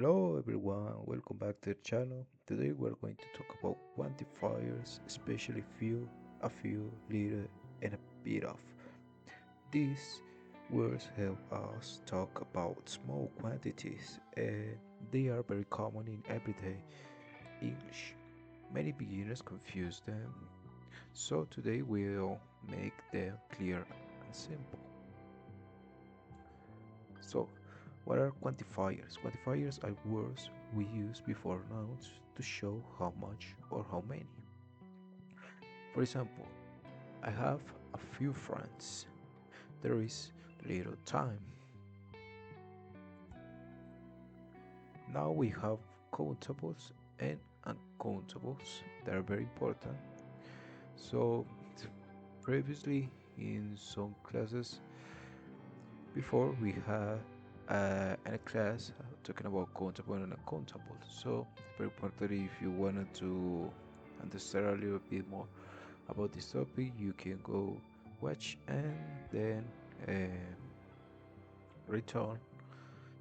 Hello everyone, welcome back to the channel. Today we're going to talk about quantifiers, especially a few, little, and a bit of. These words help us talk about small quantities and they are very common in everyday English. Many beginners confuse them, so today we'll make them clear and simple. So, what are quantifiers? Quantifiers are words we use before nouns to show how much or how many. For example, I have a few friends. There is little time. Now we have countables and uncountables that are very important. So, previously in some classes before we had in a class talking about countable and uncountable. So it's very important if you wanted to understand a little bit more about this topic, you can go watch and then return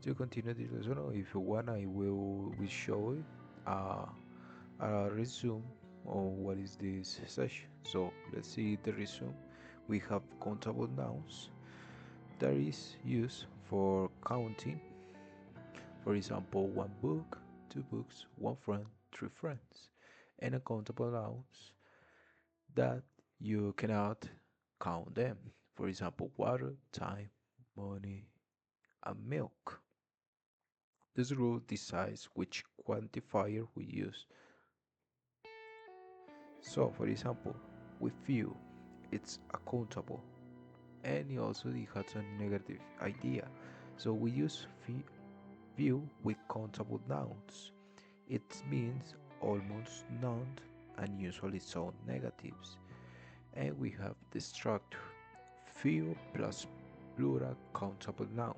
to continue this lesson. Or if you want, I will show it a resume on what is this session. So let's see the resume. We have countable nouns that is used for counting. For example, one book, two books, one friend, three friends, and uncountable nouns that you cannot count them. For example, water, time, money, and milk. This rule decides which quantifier we use. So, for example, with few, it's uncountable, and it has a negative idea. So we use few with countable nouns. It means almost none and usually some negatives. And we have the structure few plus plural countable noun.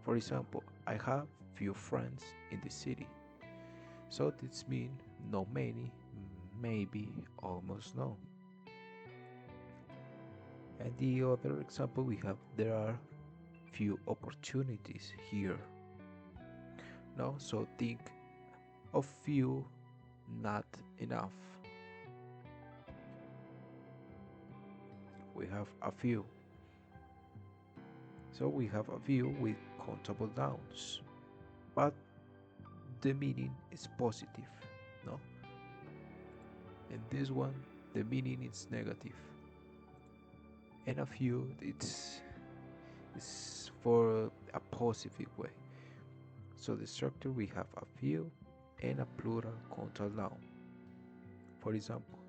For example, I have few friends in the city. So this means not many, maybe, almost none. And the other example we have there are few opportunities here. No, so think of few, not enough. We have a few. So we have a few with countable nouns, but the meaning is positive, no? And this one, the meaning is negative. And a few, it's for a positive way. So the structure we have a few and a plural countable noun. For example,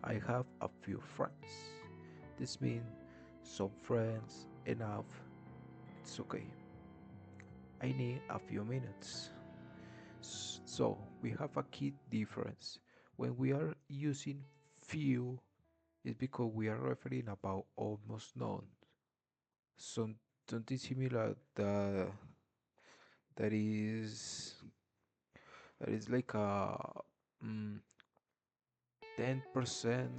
I have a few friends. This means some friends, enough, it's okay. I need a few minutes. So we have a key difference. When we are using few, it's because we are referring about almost none. Some, something similar that is that is like a 10%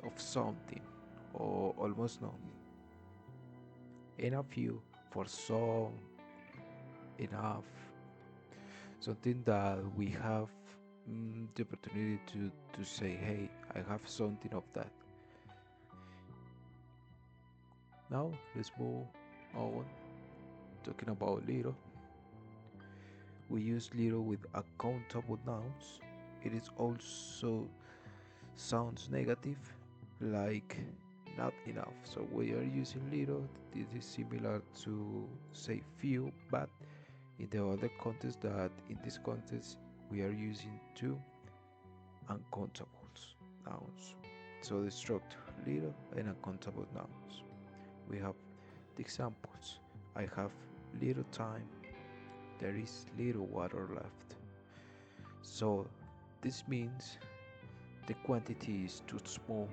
of something or almost none. And a few for some, enough, something that we have the opportunity to say, hey, I have something of that. Now let's move on talking about little. We use little with uncountable nouns. It is also sounds negative, like not enough. So we are using little. This is similar to say few, but in the other context that in this context we are using two uncountables nouns. So the structure little and uncountable nouns. We have the examples. I have little time. There is little water left. So this means the quantity is too small.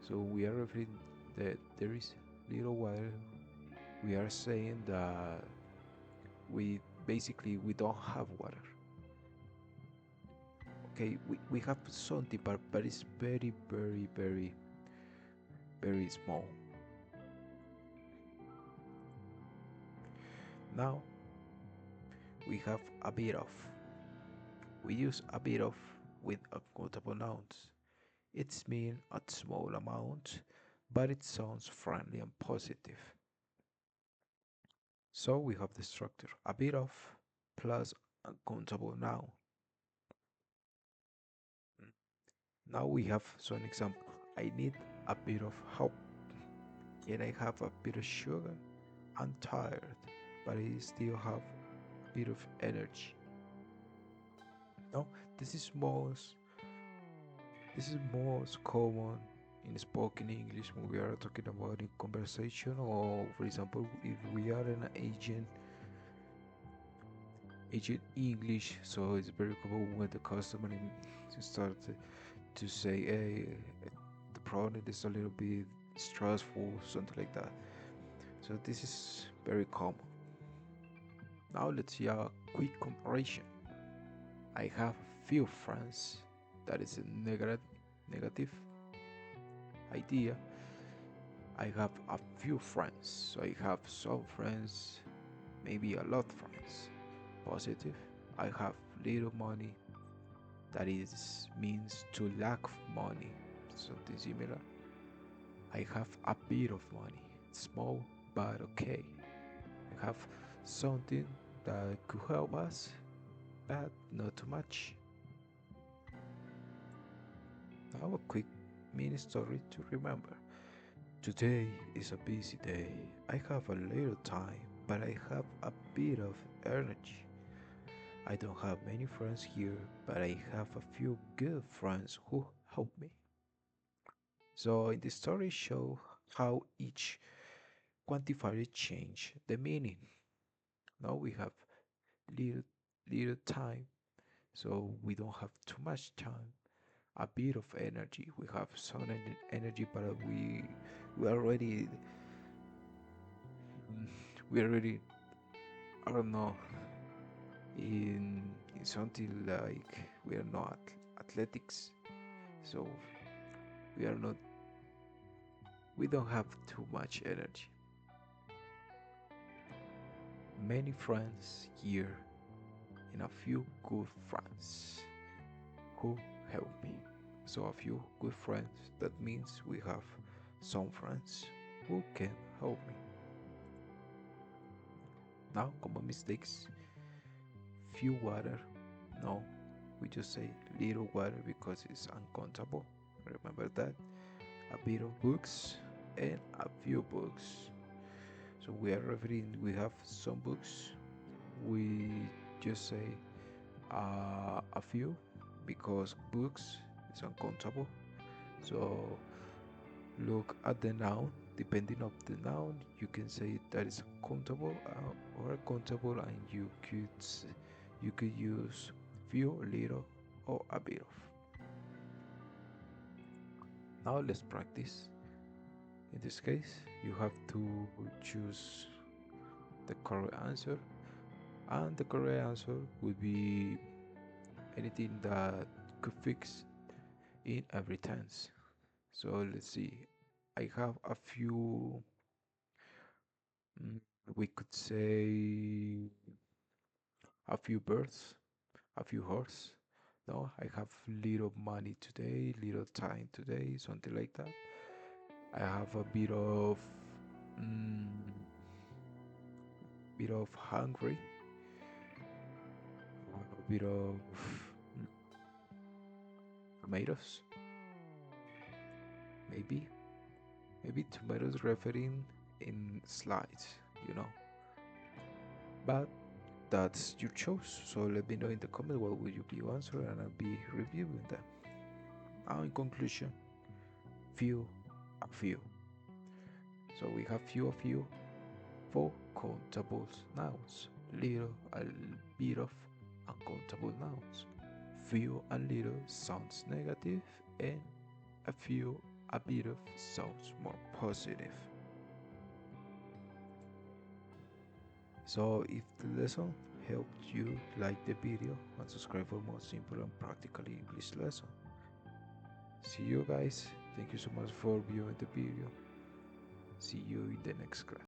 So we are referring that there is little water. We are saying that we don't have water. Okay, we have something, but it's very small. Now we have a bit of. We use a bit of with uncountable nouns. It's mean a small amount, but it sounds friendly and positive. So we have the structure a bit of plus uncountable noun. Now we have some example. I need a bit of help. Can I have a bit of sugar? I'm tired, but I still have a bit of energy. No, this is most this is most common in spoken English when we are talking about in conversation, or for example if we are an agent English, so it's very common when the customer start to say, hey, the product is a little bit stressful, something like that. So this is very common. Now let's see a quick comparison. I have few friends. That is a negative idea. I have a few friends. So I have some friends, maybe a lot of friends. Positive. I have little money. That is means to lack money. Something similar. I have a bit of money. Small but okay. I have something that could help us, but not too much. Now a quick mini story to remember. Today is a busy day. I have a little time, but I have a bit of energy. I don't have many friends here, but I have a few good friends who help me. So in the story show how each quantifier change the meaning. Now we have little little time, so we don't have too much time. A bit of energy. We have some energy, but we already we already I don't know in something like we are not athletics, so we are not we don't have too much energy. Many friends here and a few good friends who help me. So a few good friends, that means we have some friends who can help me. Now common mistakes. Few water. No, we just say little water because it's uncountable. Remember that. A bit of books and a few books. So we are referring. We have some books. We just say a few because books is uncountable. So look at the noun. Depending of the noun, you can say that is countable or countable, and you could use few, little, or a bit of. Now let's practice. In this case, you have to choose the correct answer, and the correct answer would be anything that could fix in every tense. So let's see. I have a few. mm, we could say a few birds, a few horse. No, I have little money today, little time today, something like that. I have mm, bit of hungry, a bit of mm, tomatoes, maybe, maybe tomatoes referring in slides, you know. But that's your choice. So let me know in the comment what will you be answering, and I'll be reviewing them. Now in conclusion, few, a few. So we have few, a few, for countable nouns. Little, a bit of uncountable nouns. Few and little sounds negative, and a few, a bit of sounds more positive. So if the lesson helped you, like the video and subscribe for more simple and practical English lesson. See you guys. Thank you so much for viewing the video. See you in the next class.